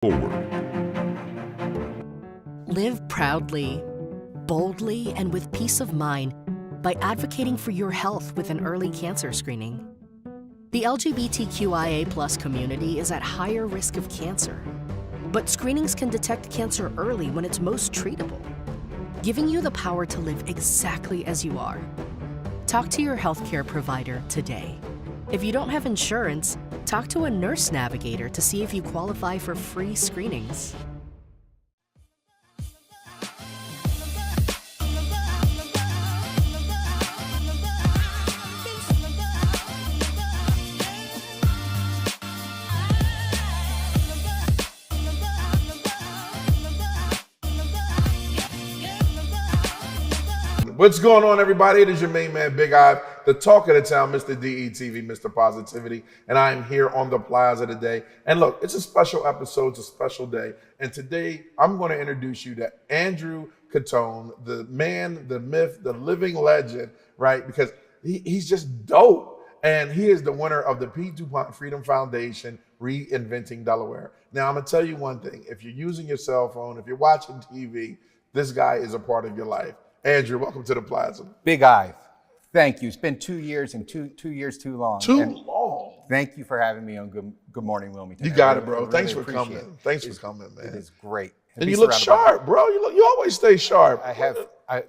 forward. Live proudly, boldly, and with peace of mind by advocating for your health with an early cancer screening. The LGBTQIA+ community is at higher risk of cancer, but screenings can detect cancer early when it's most treatable, giving you the power to live exactly as you are. Talk to your healthcare provider today. If you don't have insurance, talk to a nurse navigator to see if you qualify for free screenings. What's going on, everybody? It is your main man, Big Eye, the talk of the town, Mr. DETV, Mr. Positivity, and I am here on the plaza today. And look, it's a special episode, it's a special day. And today, I'm going to introduce you to Andrew Cottone, the man, the myth, the living legend, right? Because he's just dope. And he is the winner of the PeteduPontFreedomFoundation, Reinventing Delaware. Now, I'm going to tell you one thing. If you're using your cell phone, if you're watching TV, this guy is a part of your life. Andrew, welcome to the plaza. Big Eye, thank you. It's been 2 years and two years too long. Too long. Thank you for having me on Good Morning Wilmington. You got it, bro. Thanks for coming. Thanks for coming, man. It is great. And you look sharp, bro. You always stay sharp.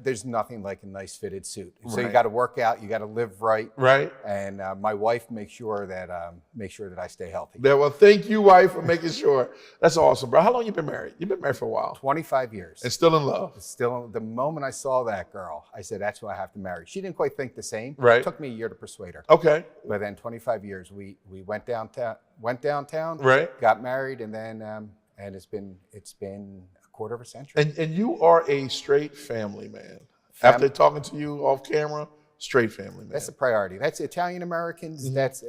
There's nothing like a nice fitted suit. So Right. you got to work out. You got to live right. Right. And my wife makes sure that I stay healthy. Yeah, well, thank you, wife, for making sure. That's awesome, bro. How long you been married? You've been married for a while. 25 years. And still in love. Still, the moment I saw that girl, I said, that's who I have to marry. She didn't quite think the same. Right. It took me a year to persuade her. Okay. But then 25 years, we went downtown, Right. got married, and then and it's been a quarter of a century. And you are a straight family man. After talking to you off camera, straight family man. That's a priority. That's Italian Americans. Mm-hmm. That's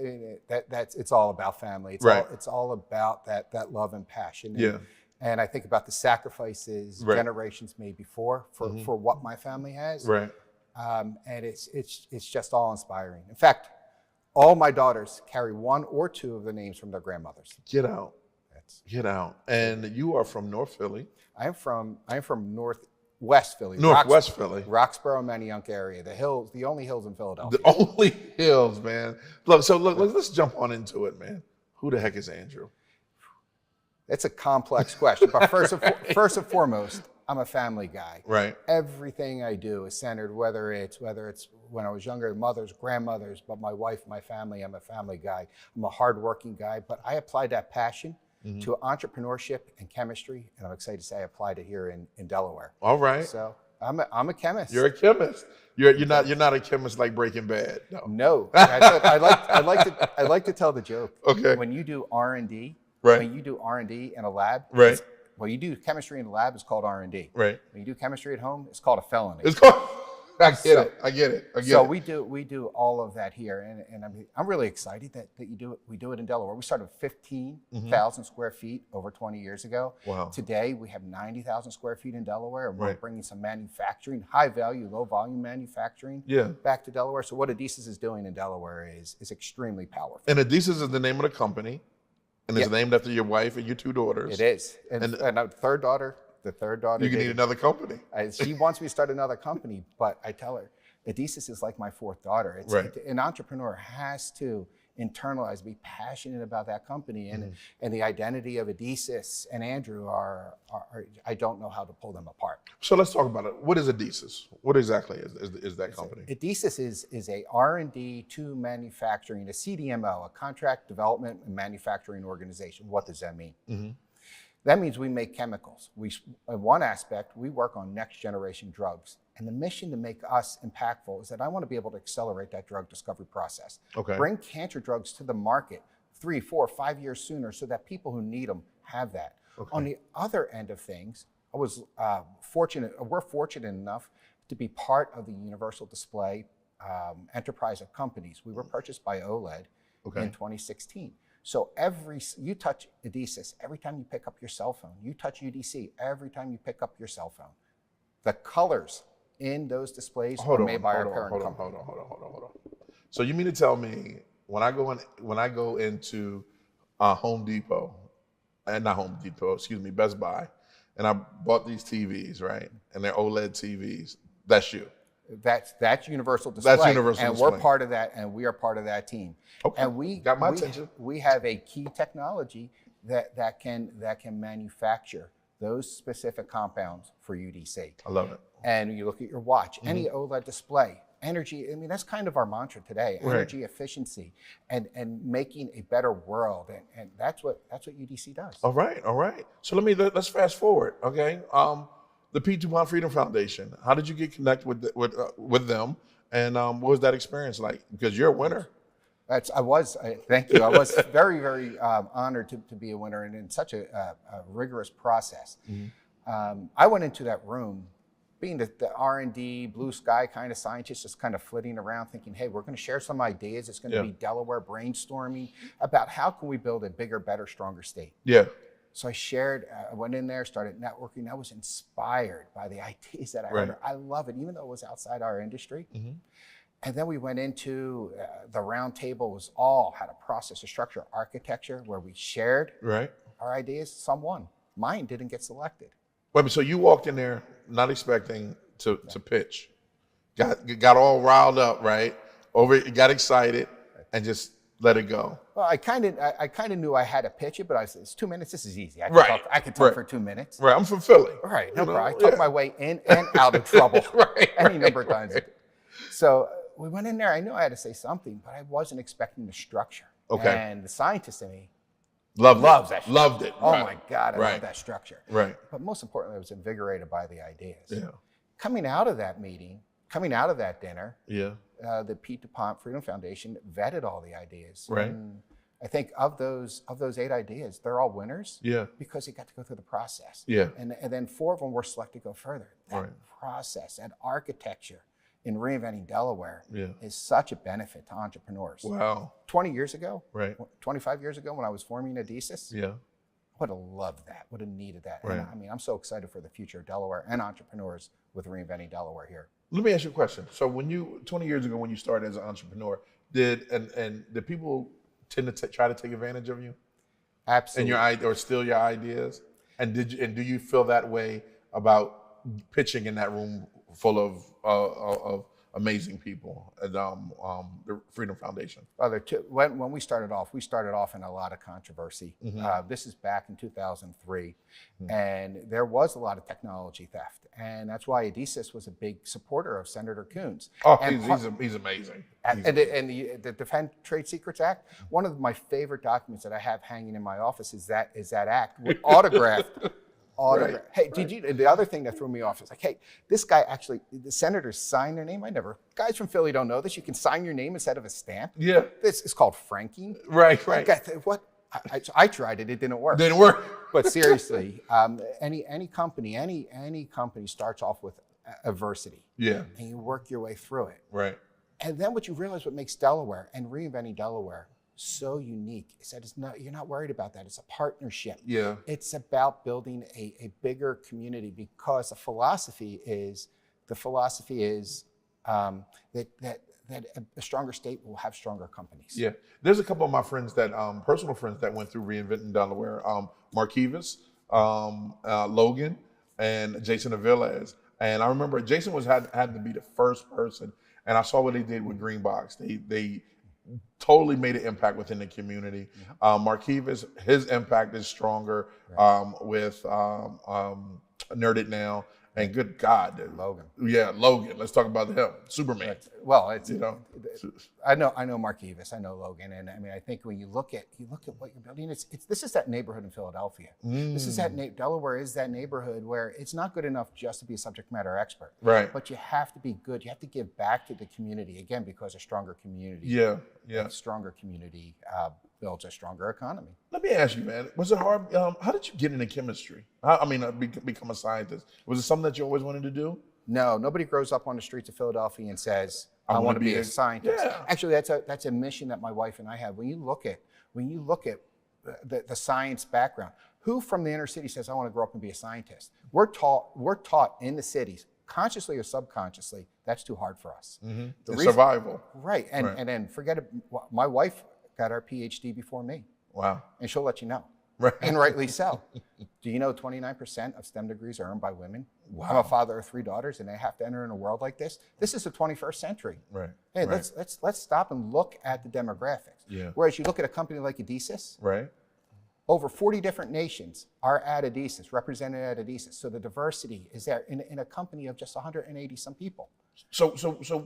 it's all about family. It's all about that love and passion. And, Yeah. And I think about the sacrifices Right. generations made before for what my family has. Right. And it's just all inspiring. In fact, all my daughters carry one or two of the names from their grandmothers. Get out. Get out. And you are from North Philly. I am from Northwest Philly. Northwest Philly. Roxborough, Manayunk area. The only hills in Philadelphia. The only hills, man. Look, let's jump on into it, man. Who the heck is Andrew? It's a complex question, but first and foremost, I'm a family guy. Right. Everything I do is centered, whether it's when I was younger, mothers, grandmothers, but my wife, my family, I'm a family guy. I'm a hardworking guy, but I applied that passion to entrepreneurship and chemistry, and I'm excited to say I applied it here in Delaware. All right. So I'm a chemist. You're a chemist. You're not a chemist like Breaking Bad. No. I like to tell the joke. Okay. When you do R&D, Right. when you do R&D in a lab, Right. When you do chemistry in a lab, it's called R&D. Right. When you do chemistry at home, it's called a felony. It's called. I get it. So we do all of that here, and I'm really excited that you do it. We do it in Delaware. We started with 15,000 square feet over 20 years ago. Wow. Today we have 90,000 square feet in Delaware, and we're Right. bringing some manufacturing, high value, low volume manufacturing, back to Delaware. So what Adesis is doing in Delaware is extremely powerful. And Adesis is the name of the company, and it's named after your wife and your two daughters. It is, and our third daughter. The third daughter. You can need another company. She wants me to start another company, but I tell her, Adesis is like my fourth daughter. An entrepreneur has to internalize, be passionate about that company, and the identity of Adesis and Andrew are I don't know how to pull them apart. So let's talk about it. What is Adesis? What exactly is that company? Adesis is a R&D to manufacturing, a CDMO, a contract development and manufacturing organization. What does that mean? That means we make chemicals. In one aspect, we work on next generation drugs. And the mission to make us impactful is that I want to be able to accelerate that drug discovery process. Okay. Bring cancer drugs to the market 3, 4, 5 years sooner so that people who need them have that. Okay. On the other end of things, we're fortunate enough to be part of the Universal Display enterprise of companies. We were purchased by OLED in 2016. So you touch Adesis every time you pick up your cell phone. You touch UDC every time you pick up your cell phone. The colors in those displays are made by our parent company. Hold on. So you mean to tell me when I go into Home Depot and not Home Depot, excuse me, Best Buy, and I bought these TVs, right? And they're OLED TVs. That's you. That's Universal Display. That's Universal and Display. we're part of that, and we are part of that team. Okay. And we got my attention. We have a key technology that can manufacture those specific compounds for UDC. I love it. And you look at your watch, any OLED display, energy. I mean, that's kind of our mantra today: Right. energy efficiency and making a better world. And that's what UDC does. All right. So let's fast forward. Okay. The PeteduPontFreedomFoundation. Foundation. How did you get connected with them? And what was that experience like? Because you're a winner. Thank you. I was very, very honored to be a winner, and in such a rigorous process. I went into that room being the R&D, blue sky kind of scientist, just kind of flitting around thinking, hey, we're going to share some ideas. It's going to be Delaware brainstorming about how can we build a bigger, better, stronger state. Yeah. So I went in there, started networking. I was inspired by the ideas that I heard. I love it, even though it was outside our industry. And then we went into the round table was all had a process, a structure, architecture, where we shared our ideas. Some won. Mine didn't get selected. Wait, so you walked in there not expecting to pitch, got all riled up, right? Got excited, and just let it go. Well, I kind of knew I had to pitch it, but I said, it's 2 minutes. This is easy. I can talk for 2 minutes. Right. I'm from Philly. Right. No problem. I talked my way in and out of trouble any number of times. So we went in there. I knew I had to say something, but I wasn't expecting the structure. Okay. And the scientist in me loves that structure. Loved it. Oh my God, I love that structure. Right. But most importantly, I was invigorated by the ideas. Yeah. Coming out of that meeting, coming out of that dinner, yeah, the PeteduPontFreedomFoundation vetted all the ideas. Right. And I think of those 8 ideas, they're all winners. Yeah. Because you got to go through the process. Yeah. And then 4 of them were selected to go further. That process, that architecture in Reinventing Delaware is such a benefit to entrepreneurs. Wow. 20 years ago, 25 years ago when I was forming Adesis, would have loved that, would have needed that. Right. And I mean, I'm so excited for the future of Delaware and entrepreneurs with Reinventing Delaware here. Let me ask you a question. So 20 years ago when you started as an entrepreneur, did people tend to try to take advantage of you? Absolutely. And or steal your ideas? And do you feel that way about pitching in that room full of amazing people at the Freedom Foundation? When we started off in a lot of controversy. This is back in 2003, and there was a lot of technology theft, and that's why Adesis was a big supporter of Senator Coons. Oh, he's amazing. And the Defend Trade Secrets Act. One of my favorite documents that I have hanging in my office is that act autographed. Right. Hey, the other thing that threw me off is like, hey, this guy actually, the senators sign their name. Guys from Philly don't know this. You can sign your name instead of a stamp. Yeah. This is called franking. Right. What? I tried it. It didn't work. Didn't work. But seriously, any company starts off with adversity. Yeah. And you work your way through it. Right. And then what you realize what makes Delaware and Reinventing Delaware so unique is that you're not worried about that. It's a partnership. Yeah. It's about building a bigger community, because the philosophy is that a stronger state will have stronger companies. Yeah. There's a couple of my friends personal friends that went through Reinventing Delaware, Marquivas, Logan, and Jason Aviles. And I remember Jason had to be the first person, and I saw what they did with Greenbox. They totally made an impact within the community. Marquivas, his impact is stronger with Nerded Now. And good God, dude. Logan. Yeah, Logan. Let's talk about him. Superman. I know Marquivas. I know Logan, and I mean, I think when you look at what you're building, this is that neighborhood in Philadelphia. This is that Delaware is that neighborhood where it's not good enough just to be a subject matter expert. Right. But you have to be good. You have to give back to the community again, because a stronger community. Yeah. A stronger community builds a stronger economy. Let me ask you, man, was it hard? How did you get into chemistry? Become a scientist? Was it something that you always wanted to do? No, nobody grows up on the streets of Philadelphia and says, I want to be a scientist. Yeah. Actually, that's a mission that my wife and I have. When you look at the science background, who from the inner city says, I want to grow up and be a scientist? We're taught in the cities, consciously or subconsciously, that's too hard for us. It's survival. Right, and then forget it. My wife got her PhD before me. Wow. And she'll let you know. Right. And rightly so. Do you know 29% of STEM degrees are earned by women? Wow. I'm a father of 3 daughters, and they have to enter in a world like this. This is the 21st century. Right. Hey, right. let's stop and look at the demographics. Yeah. Whereas you look at a company like Adesis, Right. over 40 different nations are at Adesis, represented at Adesis. So the diversity is there in a company of just 180 some people. So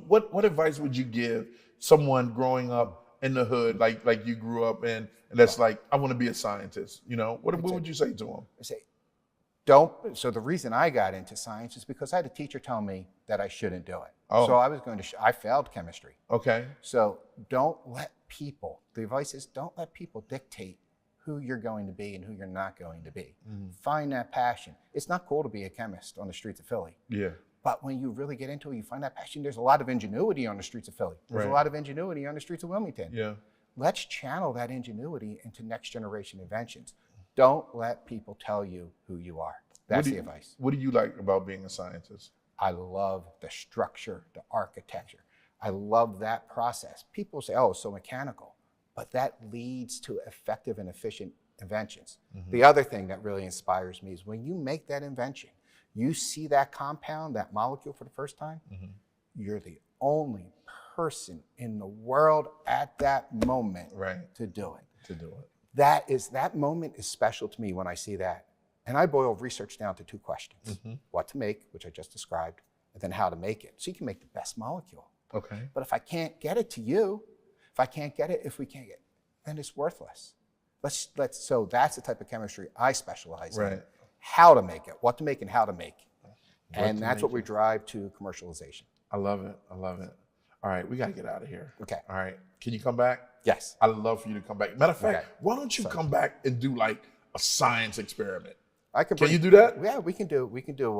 what advice would you give someone growing up in the hood, like you grew up in, and that's like, I want to be a scientist? You know, what would you say to them? I say, don't. So the reason I got into science is because I had a teacher tell me that I shouldn't do it. Oh. So I was going to, I failed chemistry. Okay. So don't let people, the advice is don't let people dictate who you're going to be and who you're not going to be. Mm-hmm. Find that passion. It's not cool to be a chemist on the streets of Philly. Yeah. But when you really get into it, you find that passion. There's a lot of ingenuity on the streets of Philly. There's Right. a lot of ingenuity on the streets of Wilmington. Yeah. Let's channel that ingenuity into next generation inventions. Don't let people tell you who you are. That's the advice. What do you like about being a scientist? I love the structure, the architecture. I love that process. People say, oh, it's so mechanical, but that leads to effective and efficient inventions. Mm-hmm. The other thing that really inspires me is when you make that invention, you see that compound, that molecule for the first time, Mm-hmm. you're the only person in the world at that moment Right. to do it. To do it. That moment is special to me when I see that. And I boil research down to 2 questions. Mm-hmm. What to make, which I just described, and then how to make it. So you can make the best molecule. Okay. But if I can't get it to you, if we can't get it, then it's worthless. So that's the type of chemistry I specialize in. Right. How to make it, what to make and how to make. And to that's make what we drive to commercialization. I love it. I love it. All right, we got to get out of here. Okay. All right. Can you come back? Yes. I'd love for you to come back. Matter of fact, Okay. why don't you come back and do like a science experiment? Can you do that? Yeah, we can do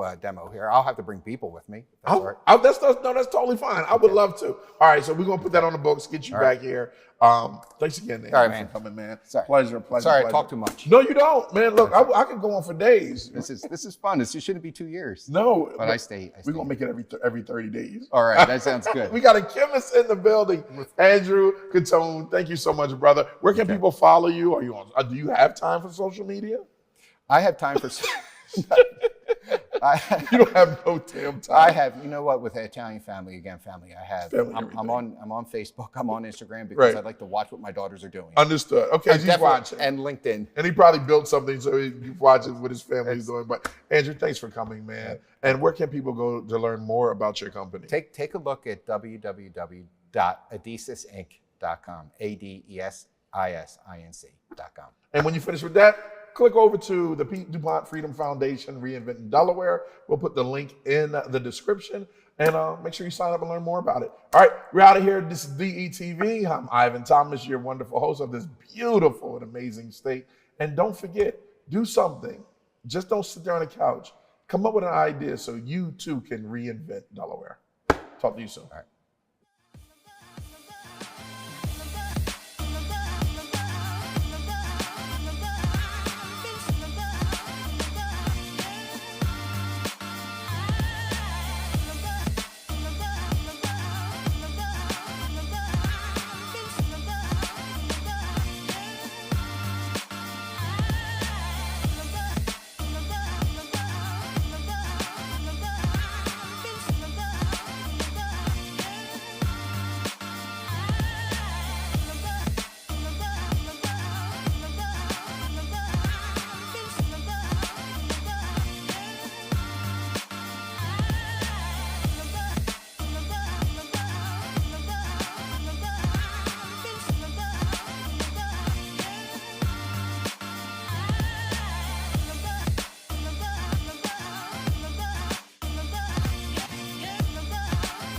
a demo here. I'll have to bring people with me. If that's all right. That's totally fine. I would love to. All right, so we're gonna put that on the books. Get you back here. Thanks again, Andrew, All right, man. for coming, man. Sorry. Pleasure. Sorry, I talk too much. No, you don't, man. Look, I could go on for days. This is fun. This shouldn't be 2 years. No, But I stay. We're gonna make it every 30 days. All right, that sounds good. We got a chemist in the building, Andrew Cottone. Thank you so much, brother. Where can people follow you? Are you on? Do you have time for social media? I have time for. You don't have no damn time. I have, you know what, with the Italian family, I have. Family, I'm on Facebook. I'm on Instagram because Right. I like to watch what my daughters are doing. Understood. Okay, And he's definitely- watching. and LinkedIn. And he probably built something so he watches what his family's doing. But Andrew, thanks for coming, man. And where can people go to learn more about your company? Take a look at www.adesisinc.com. ADESISINC.com. And when you finish with that, click over to the DuPont Freedom Foundation, Reinventing Delaware. We'll put the link in the description. And make sure you sign up and learn more about it. All right, we're out of here. This is DETV. I'm Ivan Thomas, your wonderful host of this beautiful and amazing state. And don't forget, do something. Just don't sit there on the couch. Come up with an idea so you too can reinvent Delaware. Talk to you soon. All right.